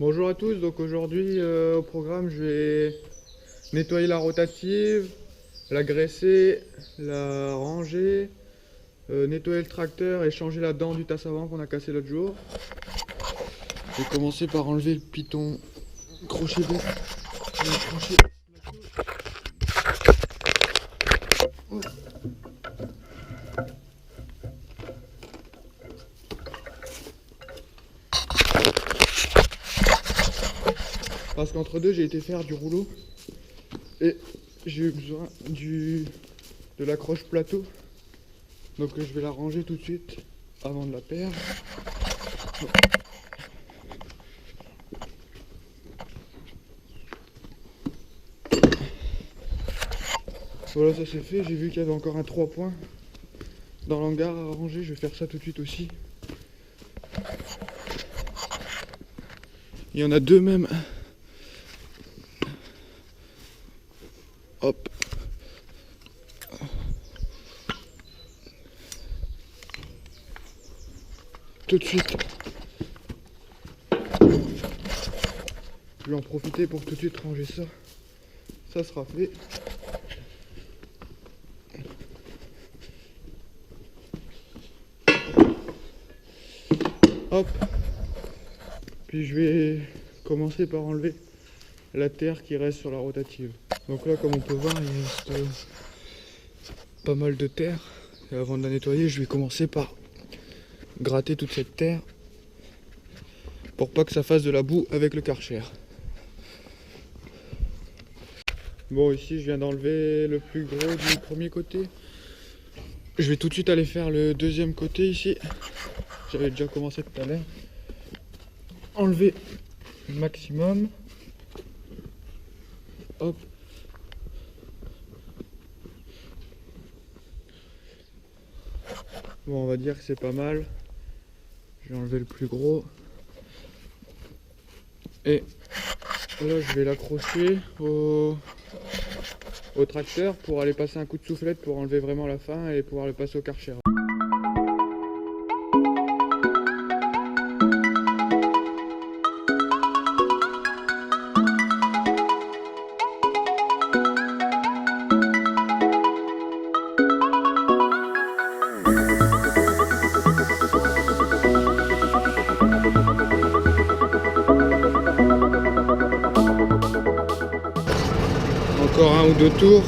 Bonjour à tous, donc aujourd'hui au programme je vais nettoyer la rotative, la graisser, la ranger, nettoyer le tracteur et changer la dent du tasse avant qu'on a cassé l'autre jour. Je vais commencer par enlever le piton crochet de crochet. Parce qu'entre deux j'ai été faire du rouleau et j'ai eu besoin de l'accroche plateau, donc je vais la ranger tout de suite avant de la perdre. Voilà, ça c'est fait. J'ai vu qu'il y avait encore un 3 points dans l'hangar à ranger, je vais faire ça tout de suite aussi. Il y en a deux même. Hop. Tout de suite. Je vais en profiter pour tout de suite ranger ça. Ça sera fait. Hop. Puis je vais commencer par enlever la terre qui reste sur la rotative. Donc là, comme on peut voir, il reste pas mal de terre. Et avant de la nettoyer, je vais commencer par gratter toute cette terre pour pas que ça fasse de la boue avec le Karcher. Bon, ici je viens d'enlever le plus gros du premier côté. Je vais tout de suite aller faire le deuxième côté ici. J'avais déjà commencé tout à l'heure. Enlever le maximum. Hop. Bon, on va dire que c'est pas mal. Je vais enlever le plus gros. Et là, je vais l'accrocher au tracteur pour aller passer un coup de soufflette pour enlever vraiment la fin et pouvoir le passer au Karcher. Encore un ou deux tours.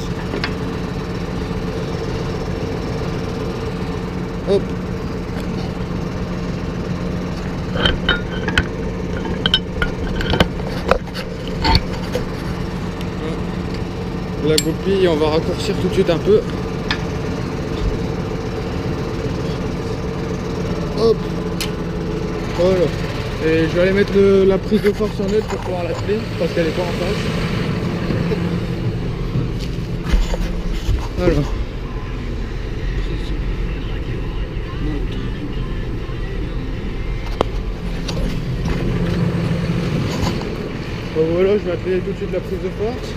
Hop. La goupille, on va raccourcir tout de suite un peu. Hop. Voilà. Et je vais aller mettre la prise de force en net pour pouvoir l'atteler parce qu'elle n'est pas en face. Voilà. Bon, voilà, je vais appeler tout de suite la prise de force.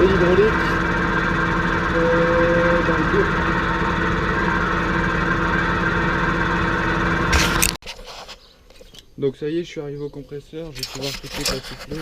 Et l'hydraulique dans le dos. Donc ça y est, je suis arrivé au compresseur, je vais pouvoir tout de suite la souffler.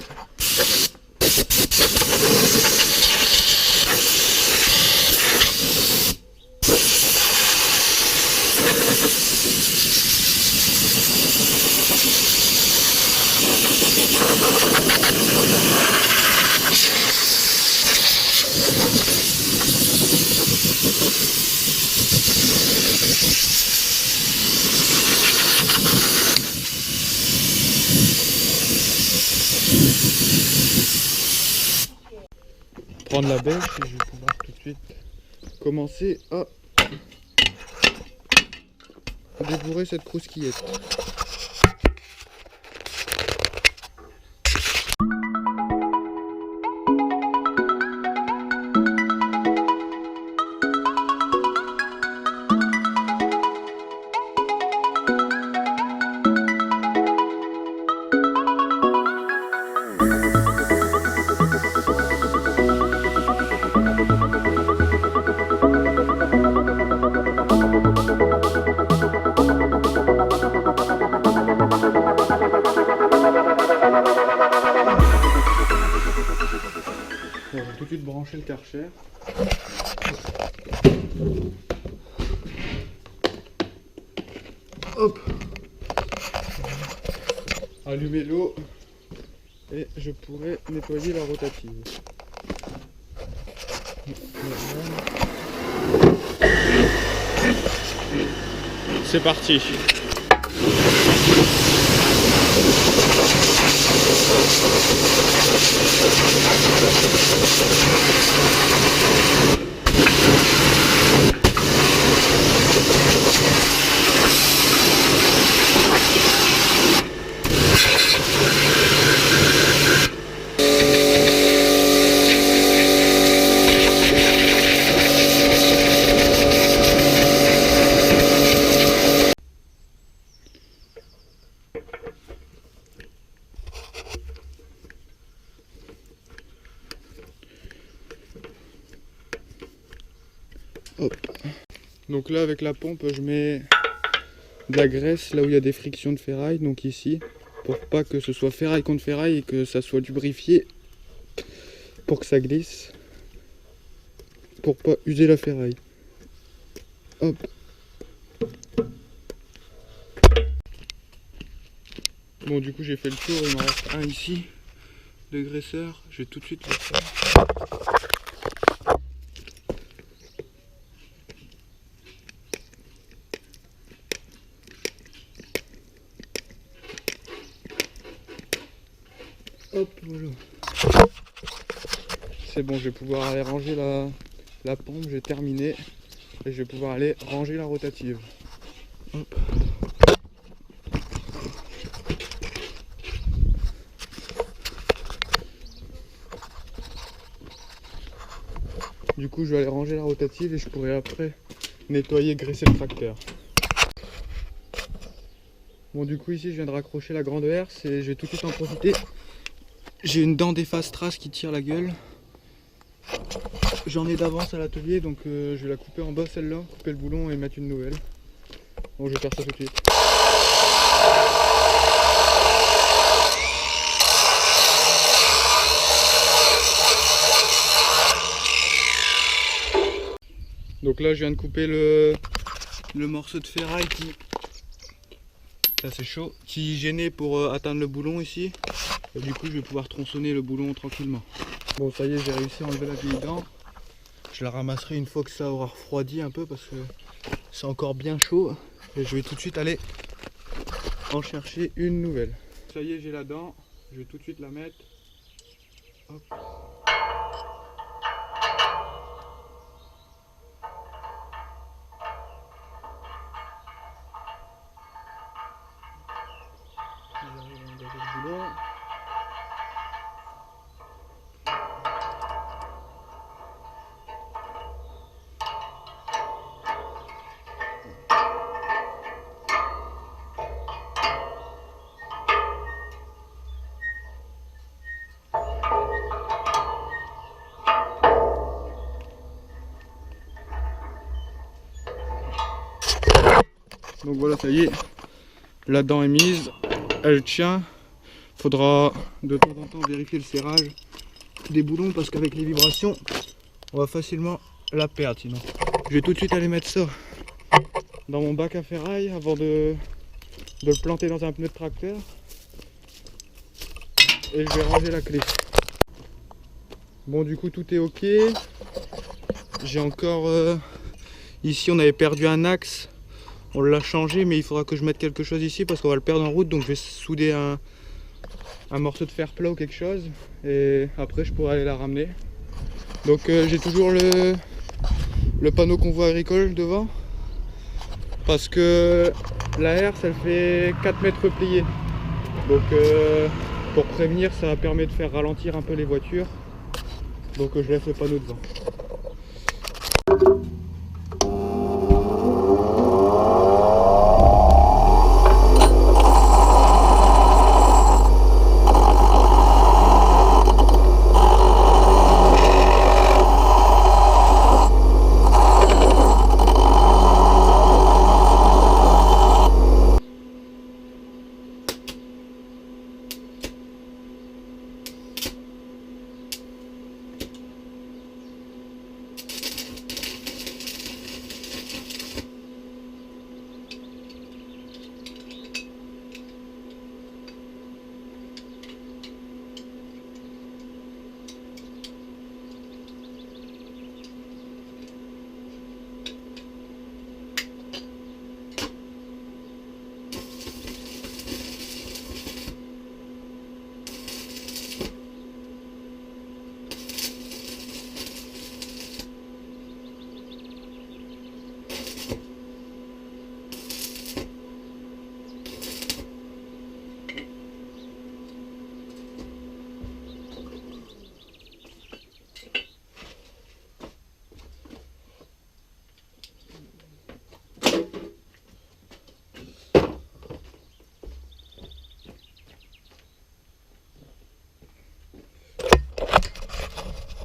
Prendre la bêche et je vais pouvoir tout de suite commencer à débourrer cette croustillette. Bon, je vais tout de suite brancher le Karcher. Hop. Allumer l'eau et je pourrais nettoyer la rotative. C'est parti. Hop. Donc là avec la pompe je mets de la graisse là où il y a des frictions de ferraille, donc ici, pour pas que ce soit ferraille contre ferraille et que ça soit lubrifié pour que ça glisse, pour pas user la ferraille. Hop. Bon du coup j'ai fait le tour, il m'en reste un ici de graisseur, je vais tout de suite le faire. Hop, voilà. C'est bon, je vais pouvoir aller ranger la pompe, j'ai terminé. Et je vais pouvoir aller ranger la rotative. Hop. Du coup, je vais aller ranger la rotative et je pourrai après nettoyer, graisser le tracteur. Bon, du coup, ici, je viens de raccrocher la grande herse et je vais tout de suite en profiter. J'ai une dent d'efface trace qui tire la gueule. J'en ai d'avance à l'atelier, donc je vais la couper en bas celle-là, couper le boulon et mettre une nouvelle. Bon, je vais faire ça tout de suite. Donc là je viens de couper le morceau de ferraille qui... Ça c'est chaud, qui gênait pour atteindre le boulon ici. Et du coup je vais pouvoir tronçonner le boulon tranquillement. Bon ça y est, j'ai réussi à enlever la vieille dent. Je la ramasserai une fois que ça aura refroidi un peu parce que c'est encore bien chaud. Et je vais tout de suite aller en chercher une nouvelle. Ça y est, j'ai la dent, je vais tout de suite la mettre. Hop. J'arrive à engager le boulon. Donc voilà, ça y est, la dent est mise, elle tient. Faudra de temps en temps vérifier le serrage des boulons parce qu'avec les vibrations, on va facilement la perdre sinon. Je vais tout de suite aller mettre ça dans mon bac à ferraille avant de le planter dans un pneu de tracteur. Et je vais ranger la clé. Bon, du coup tout est ok. J'ai encore... ici on avait perdu un axe. On l'a changé, mais il faudra que je mette quelque chose ici parce qu'on va le perdre en route. Donc je vais souder un morceau de fer plat ou quelque chose. Et après je pourrai aller la ramener. Donc j'ai toujours le panneau convoi agricole devant. Parce que la herse elle fait 4 mètres pliés. Donc pour prévenir, ça permet de faire ralentir un peu les voitures. Donc je laisse le panneau devant.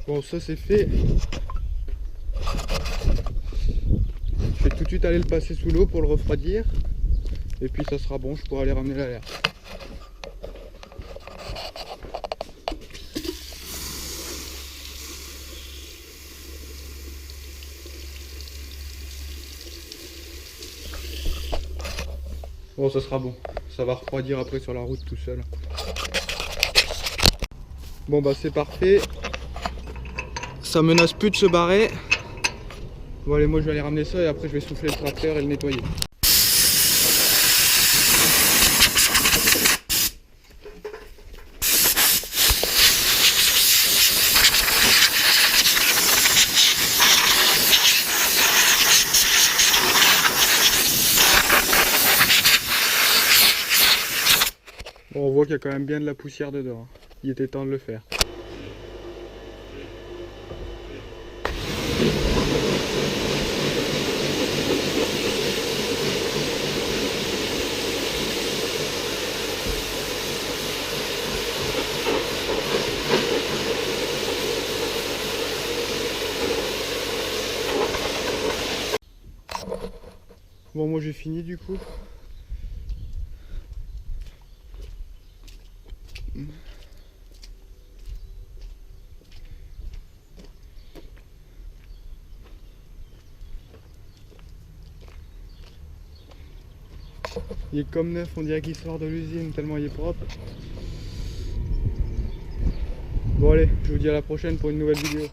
Bon, ça c'est fait. Je vais tout de suite aller le passer sous l'eau pour le refroidir. Et puis ça sera bon, je pourrai aller ramener la l'air. Bon, ça sera bon. Ça va refroidir après sur la route tout seul. Bon bah c'est parfait. Ça menace plus de se barrer. Bon allez, moi je vais aller ramener ça et après je vais souffler le tracteur et le nettoyer. Bon, on voit qu'il y a quand même bien de la poussière dedans. Il était temps de le faire. Bon, moi j'ai fini du coup. Il est comme neuf, on dirait qu'il sort de l'usine tellement il est propre. Bon allez, je vous dis à la prochaine pour une nouvelle vidéo.